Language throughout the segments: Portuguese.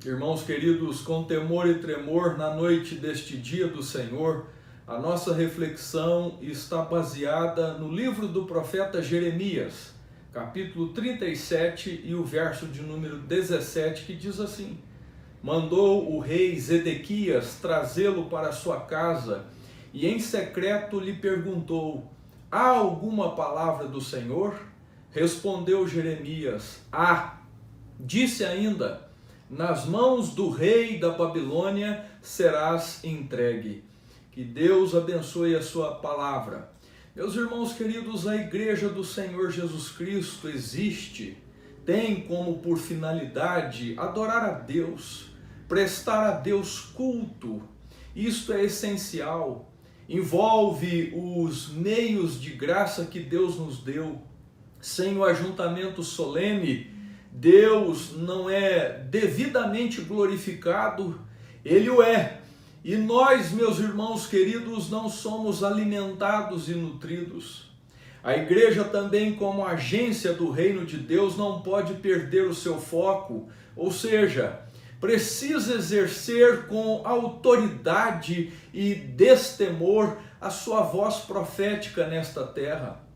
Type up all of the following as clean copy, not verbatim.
Irmãos queridos, com temor e tremor na noite deste dia do Senhor, a nossa reflexão está baseada no livro do profeta Jeremias, capítulo 37 e o verso de número 17, que diz assim: Mandou o rei Zedequias trazê-lo para sua casa e em secreto lhe perguntou: há alguma palavra do Senhor? Respondeu Jeremias: há. Disse ainda: nas mãos do rei da Babilônia serás entregue. Que Deus abençoe a sua palavra. Meus irmãos queridos, a igreja do Senhor Jesus Cristo tem como por finalidade adorar a Deus, prestar a Deus culto. Isto é essencial, envolve os meios de graça que Deus nos deu. Sem o ajuntamento solene, Deus não é devidamente glorificado, Ele o é. E nós, meus irmãos queridos, não somos alimentados e nutridos. A igreja também, como agência do reino de Deus, não pode perder o seu foco, ou seja, precisa exercer com autoridade e destemor a sua voz profética nesta terra.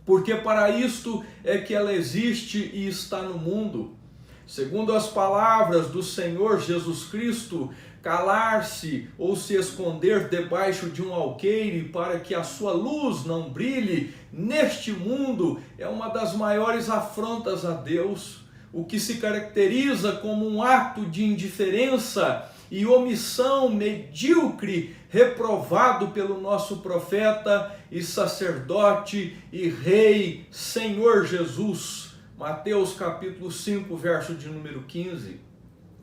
Porque para isto é que ela existe e está no mundo. Segundo as palavras do Senhor Jesus Cristo, calar-se ou se esconder debaixo de um alqueire para que a sua luz não brilhe neste mundo é uma das maiores afrontas a Deus, o que se caracteriza como um ato de indiferença e omissão medíocre, reprovado pelo nosso profeta e sacerdote e rei, Senhor Jesus. Mateus capítulo 5, verso de número 15.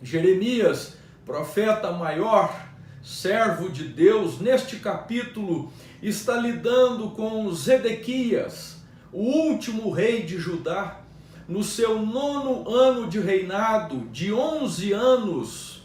Jeremias, profeta maior, servo de Deus, neste capítulo está lidando com Zedequias, o último rei de Judá, no seu 9º ano de reinado, de 11 anos.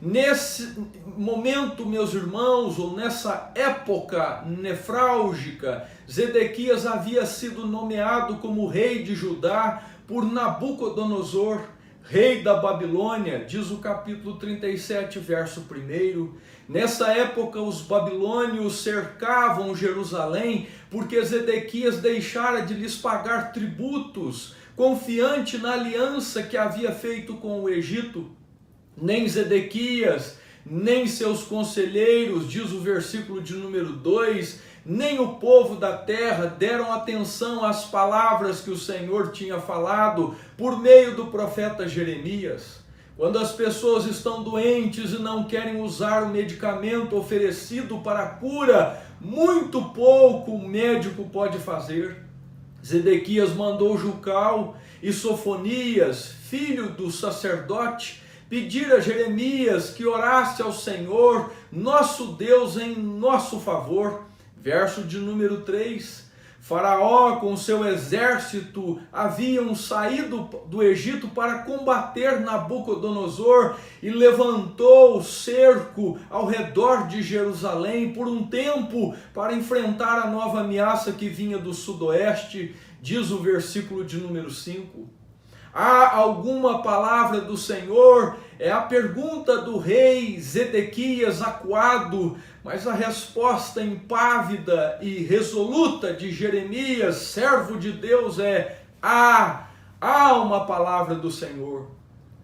Nesse momento, meus irmãos, ou nessa época nefrálgica, Zedequias havia sido nomeado como rei de Judá por Nabucodonosor, rei da Babilônia, diz o capítulo 37, verso 1. Nessa época, os babilônios cercavam Jerusalém porque Zedequias deixara de lhes pagar tributos, confiante na aliança que havia feito com o Egito. Nem Zedequias, nem seus conselheiros, diz o versículo de número 2, nem o povo da terra deram atenção às palavras que o Senhor tinha falado por meio do profeta Jeremias. Quando as pessoas estão doentes e não querem usar o medicamento oferecido para a cura, muito pouco o médico pode fazer. Zedequias mandou Jucal e Sofonias, filho do sacerdote, pedir a Jeremias que orasse ao Senhor, nosso Deus, em nosso favor. Verso de número 3, Faraó com seu exército haviam saído do Egito para combater Nabucodonosor e levantou o cerco ao redor de Jerusalém por um tempo para enfrentar a nova ameaça que vinha do sudoeste, diz o versículo de número 5. Há alguma palavra do Senhor? É a pergunta do rei Zedequias acuado, mas a resposta impávida e resoluta de Jeremias, servo de Deus, é: há uma palavra do Senhor.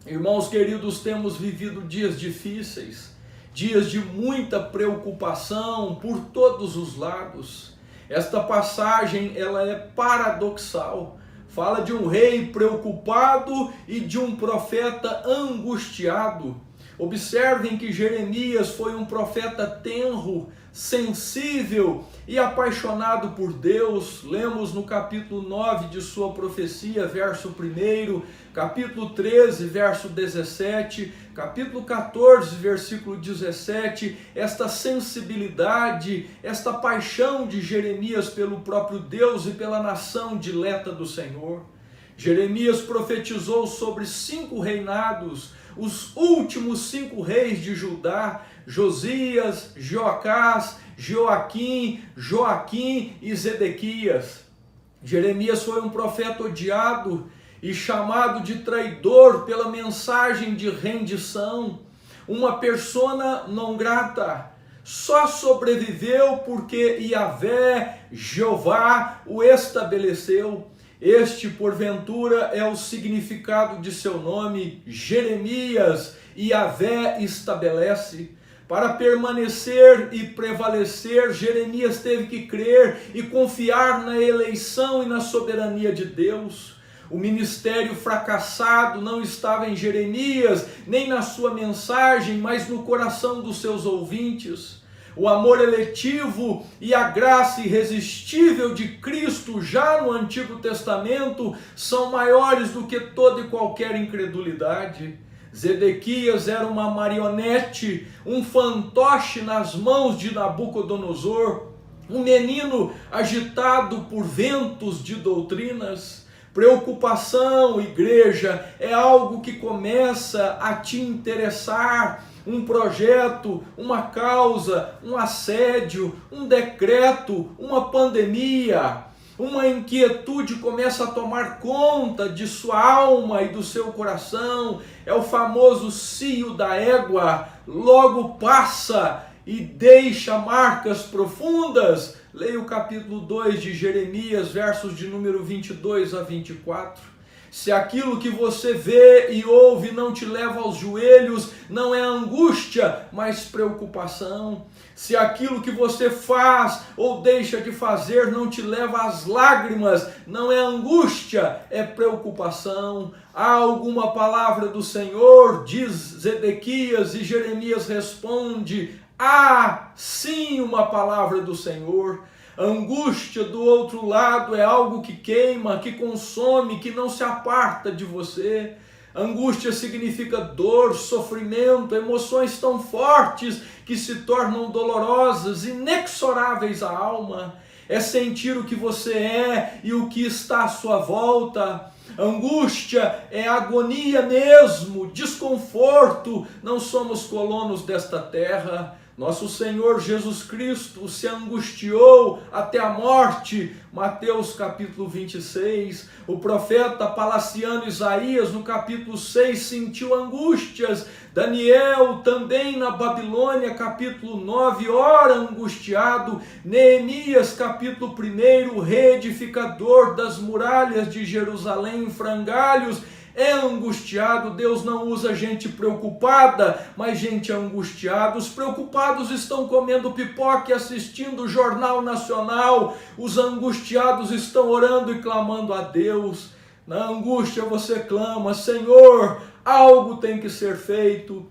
Irmãos queridos, temos vivido dias difíceis, dias de muita preocupação por todos os lados. Esta passagem ela é paradoxal. Fala de um rei preocupado e de um profeta angustiado. Observem que Jeremias foi um profeta tenro, sensível e apaixonado por Deus. Lemos no capítulo 9 de sua profecia, verso 1, capítulo 13, verso 17, capítulo 14, versículo 17, esta sensibilidade, esta paixão de Jeremias pelo próprio Deus e pela nação dileta do Senhor. Jeremias profetizou sobre 5 reinados, os últimos 5 reis de Judá: Josias, Joacás, Joaquim e Zedequias. Jeremias foi um profeta odiado e chamado de traidor pela mensagem de rendição, uma persona não grata. Só sobreviveu porque Yahvé, Jeová, o estabeleceu. Este, porventura, é o significado de seu nome, Jeremias, Yahvé estabelece. Para permanecer e prevalecer, Jeremias teve que crer e confiar na eleição e na soberania de Deus. O ministério fracassado não estava em Jeremias, nem na sua mensagem, mas no coração dos seus ouvintes. O amor eletivo e a graça irresistível de Cristo já no Antigo Testamento são maiores do que toda e qualquer incredulidade. Zedequias era uma marionete, um fantoche nas mãos de Nabucodonosor, um menino agitado por ventos de doutrinas. Preocupação, igreja, é algo que começa a te interessar. Um projeto, uma causa, um assédio, um decreto, uma pandemia, uma inquietude começa a tomar conta de sua alma e do seu coração. É o famoso cio da égua, logo passa e deixa marcas profundas. Leia o capítulo 2 de Jeremias, versos de número 22 a 24. Se aquilo que você vê e ouve não te leva aos joelhos, não é angústia, mas preocupação. Se aquilo que você faz ou deixa de fazer não te leva às lágrimas, não é angústia, é preocupação. Há alguma palavra do Senhor? Diz Zedequias, e Jeremias responde: há sim uma palavra do Senhor. Angústia, do outro lado, é algo que queima, que consome, que não se aparta de você. Angústia significa dor, sofrimento, emoções tão fortes que se tornam dolorosas, inexoráveis à alma. É sentir o que você é e o que está à sua volta. Angústia é agonia mesmo, desconforto. Não somos colonos desta terra. Nosso Senhor Jesus Cristo se angustiou até a morte, Mateus capítulo 26. O profeta palaciano Isaías, no capítulo 6, sentiu angústias. Daniel, também na Babilônia, capítulo 9, ora angustiado. Neemias, capítulo 1, reedificador das muralhas de Jerusalém em frangalhos, é angustiado. Deus não usa gente preocupada, mas gente angustiada. Os preocupados estão comendo pipoca e assistindo o Jornal Nacional. Os angustiados estão orando e clamando a Deus. Na angústia você clama: Senhor, algo tem que ser feito.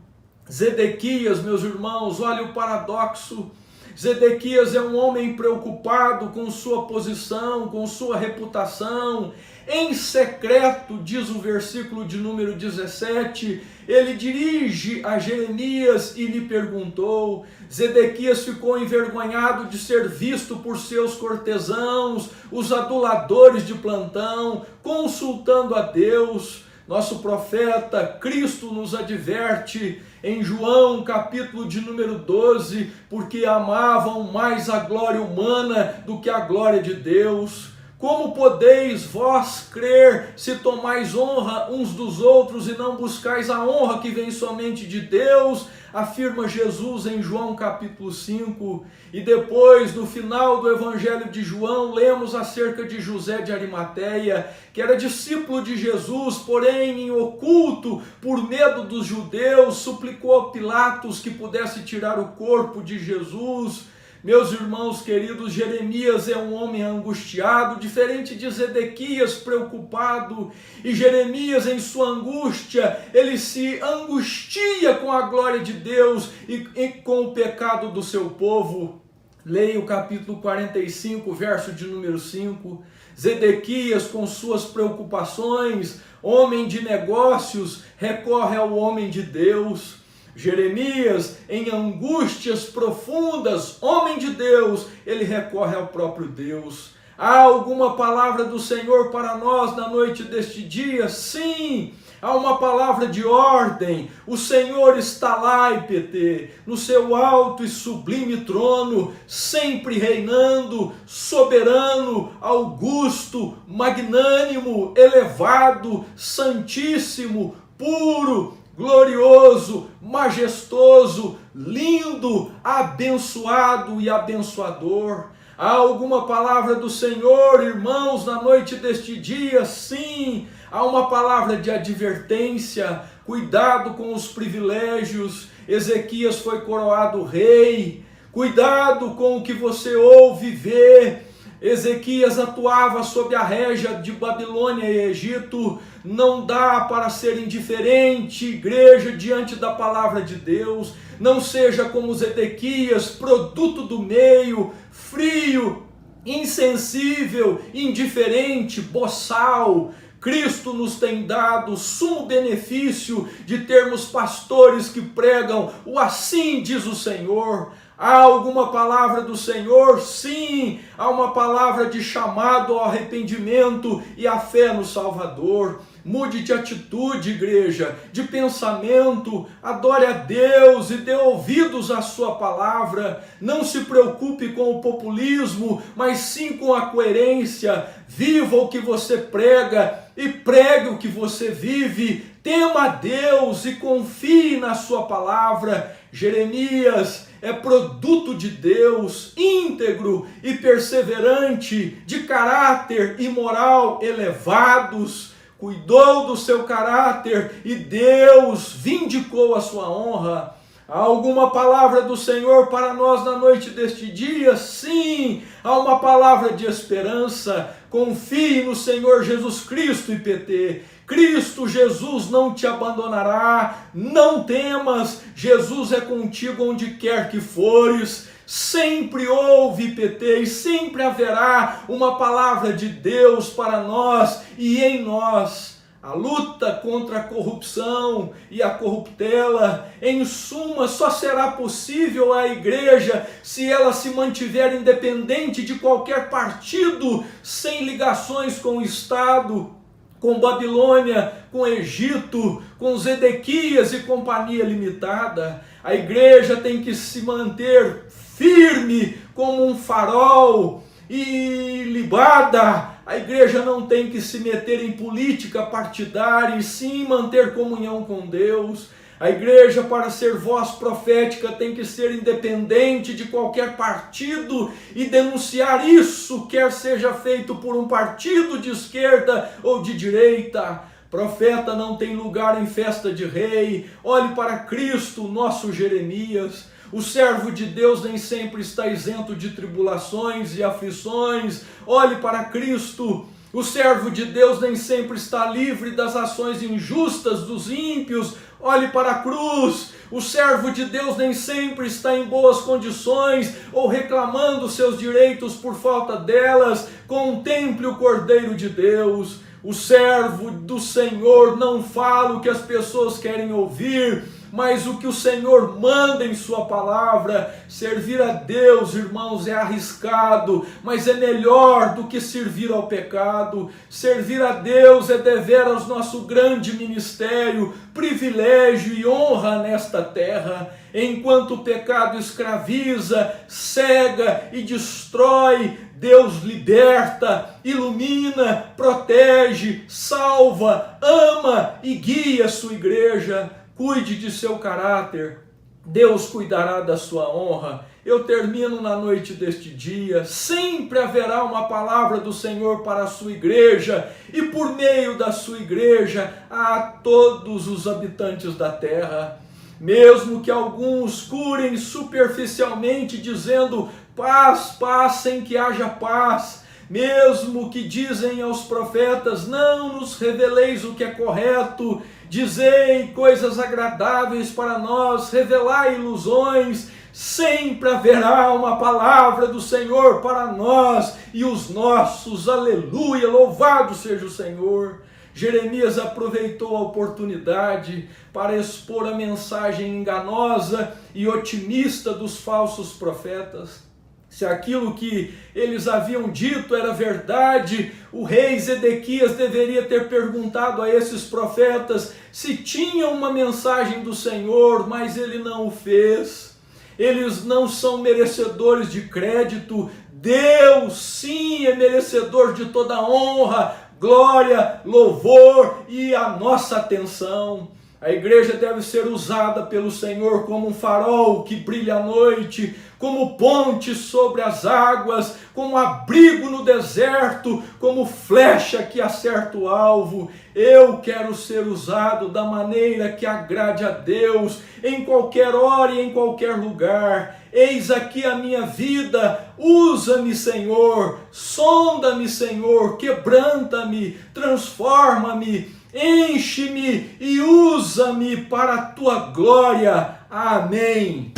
Zedequias, meus irmãos, olha o paradoxo. Zedequias é um homem preocupado com sua posição, com sua reputação. Em secreto, diz o versículo de número 17, ele dirige a Jeremias e lhe perguntou. Zedequias ficou envergonhado de ser visto por seus cortesãos, os aduladores de plantão, consultando a Deus. Nosso profeta, Cristo, nos adverte em João, capítulo de número 12, porque amavam mais a glória humana do que a glória de Deus. Como podeis vós crer se tomais honra uns dos outros e não buscais a honra que vem somente de Deus? Afirma Jesus em João capítulo 5. E depois, no final do Evangelho de João, lemos acerca de José de Arimateia, que era discípulo de Jesus, porém em oculto, por medo dos judeus, suplicou a Pilatos que pudesse tirar o corpo de Jesus. Meus irmãos queridos, Jeremias é um homem angustiado, diferente de Zedequias, preocupado. E Jeremias, em sua angústia, ele se angustia com a glória de Deus e com o pecado do seu povo. Leia o capítulo 45, verso de número 5. Zedequias, com suas preocupações, homem de negócios, recorre ao homem de Deus. Jeremias, em angústias profundas, homem de Deus, ele recorre ao próprio Deus. Há alguma palavra do Senhor para nós na noite deste dia? Sim, há uma palavra de ordem. O Senhor está lá, IPT, no seu alto e sublime trono, sempre reinando, soberano, augusto, magnânimo, elevado, santíssimo, puro, glorioso, majestoso, lindo, abençoado e abençoador. Há alguma palavra do Senhor, irmãos, na noite deste dia? Sim, há uma palavra de advertência. Cuidado com os privilégios. Ezequias foi coroado rei. Cuidado com o que você ouve e vê. Ezequias atuava sob a régia de Babilônia e Egito. Não dá para ser indiferente, igreja, diante da palavra de Deus. Não seja como Zedequias, produto do meio, frio, insensível, indiferente, boçal. Cristo nos tem dado sumo benefício de termos pastores que pregam o assim diz o Senhor. Há alguma palavra do Senhor? Sim, há uma palavra de chamado ao arrependimento e à fé no Salvador. Mude de atitude, igreja, de pensamento, adore a Deus e dê ouvidos à sua palavra. Não se preocupe com o populismo, mas sim com a coerência. Viva o que você prega e pregue o que você vive. Tema a Deus e confie na sua palavra. Jeremias é produto de Deus, íntegro e perseverante, de caráter e moral elevados. Cuidou do seu caráter e Deus vindicou a sua honra. Há alguma palavra do Senhor para nós na noite deste dia? Sim, há uma palavra de esperança. Confie no Senhor Jesus Cristo, IPT. Cristo Jesus não te abandonará, não temas, Jesus é contigo onde quer que fores. Sempre houve, IPT, e sempre haverá uma palavra de Deus para nós e em nós. A luta contra a corrupção e a corruptela, em suma, só será possível à igreja se ela se mantiver independente de qualquer partido, sem ligações com o Estado, com Babilônia, com Egito, com Zedequias e companhia limitada. A igreja tem que se manter firme como um farol e libada. A igreja não tem que se meter em política partidária e sim manter comunhão com Deus. A igreja, para ser voz profética, tem que ser independente de qualquer partido e denunciar isso, quer seja feito por um partido de esquerda ou de direita. Profeta não tem lugar em festa de rei. Olhe para Cristo, nosso Jeremias. O servo de Deus nem sempre está isento de tribulações e aflições. Olhe para Cristo. O servo de Deus nem sempre está livre das ações injustas dos ímpios. Olhe para a cruz. O servo de Deus nem sempre está em boas condições ou reclamando seus direitos por falta delas. Contemple o Cordeiro de Deus. O servo do Senhor não fala o que as pessoas querem ouvir, mas o que o Senhor manda em sua palavra. Servir a Deus, irmãos, é arriscado, mas é melhor do que servir ao pecado. Servir a Deus é deveras nosso grande ministério, privilégio e honra nesta terra. Enquanto o pecado escraviza, cega e destrói, Deus liberta, ilumina, protege, salva, ama e guia a sua igreja. Cuide de seu caráter, Deus cuidará da sua honra. Eu termino na noite deste dia. Sempre haverá uma palavra do Senhor para a sua igreja e por meio da sua igreja a todos os habitantes da terra. Mesmo que alguns curem superficialmente dizendo paz, paz, sem que haja paz. Mesmo que dizem aos profetas, não nos reveleis o que é correto, dizei coisas agradáveis para nós, revelai ilusões, sempre haverá uma palavra do Senhor para nós e os nossos, aleluia, louvado seja o Senhor. Jeremias aproveitou a oportunidade para expor a mensagem enganosa e otimista dos falsos profetas. Se aquilo que eles haviam dito era verdade, o rei Zedequias deveria ter perguntado a esses profetas se tinham uma mensagem do Senhor, mas ele não o fez. Eles não são merecedores de crédito. Deus sim é merecedor de toda honra, glória, louvor e a nossa atenção. A igreja deve ser usada pelo Senhor como um farol que brilha à noite, como ponte sobre as águas, como abrigo no deserto, como flecha que acerta o alvo. Eu quero ser usado da maneira que agrade a Deus, em qualquer hora e em qualquer lugar. Eis aqui a minha vida, usa-me, Senhor, sonda-me, Senhor, quebranta-me, transforma-me, enche-me e usa-me para a tua glória. Amém.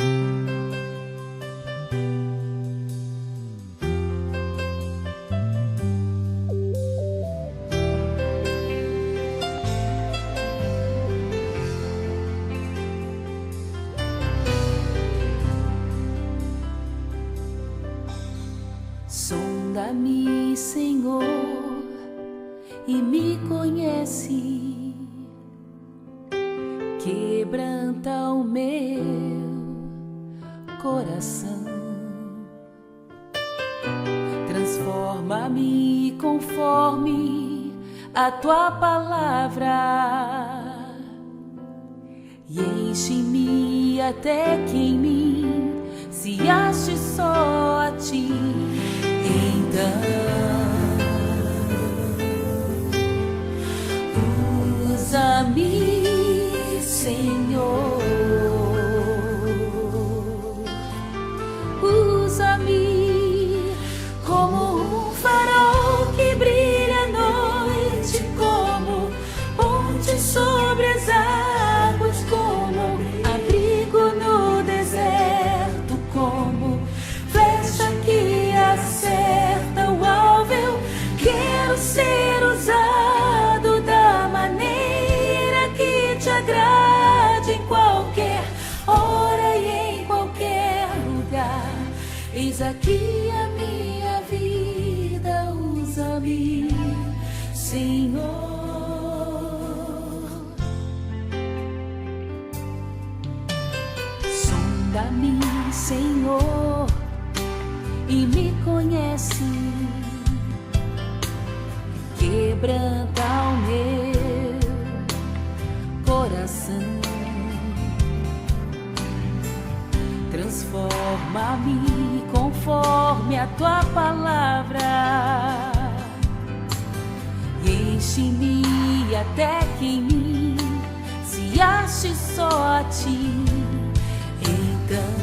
Sonda-me, Senhor, e me conhece, quebranta o meu coração, transforma-me conforme a tua palavra e enche-me até que em mim se ache só a ti. Usa-me, Senhor, usa-me como um farol que brilha à noite, como ponte sobre as águas, como abrigo no deserto, como flecha que acerta o alvo. Eu quero ser usado da maneira que te agrade, em qualquer hora e em qualquer lugar. Eis aqui a minha vida, usa-me, Senhor. Sonda-me, Senhor, e me conhece, quebranta o meu coração, transforma-me conforme a tua palavra e enche-me até que em mim se ache só a ti. Então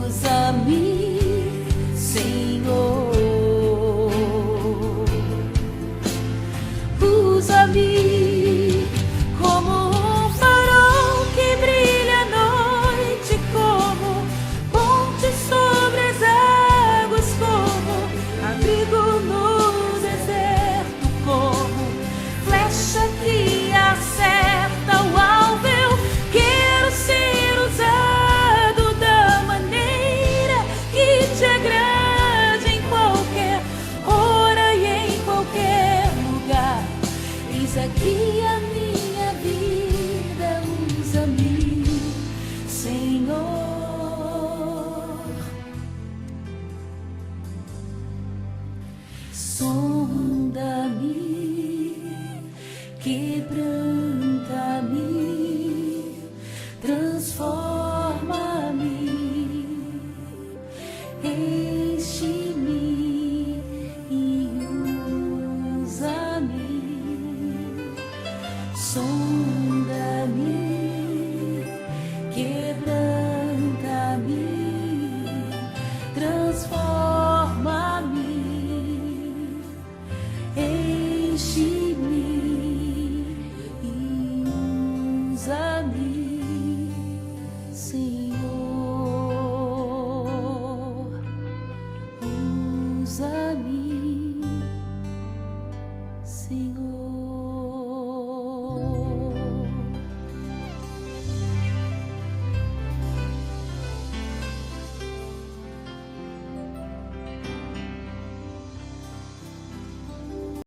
usa-me, Senhor, usa-me como um farol que brilha à noite, como ponte sobre as águas, como abrigo no deserto, como flecha que acerta o alvo. Eu quero ser usado da maneira que te agrade, em qualquer hora e em qualquer lugar. Eis aqui a minha vida, usa-me, Senhor. Sonda-me, quebranta-me, transforma-me, enche-me e usa-me.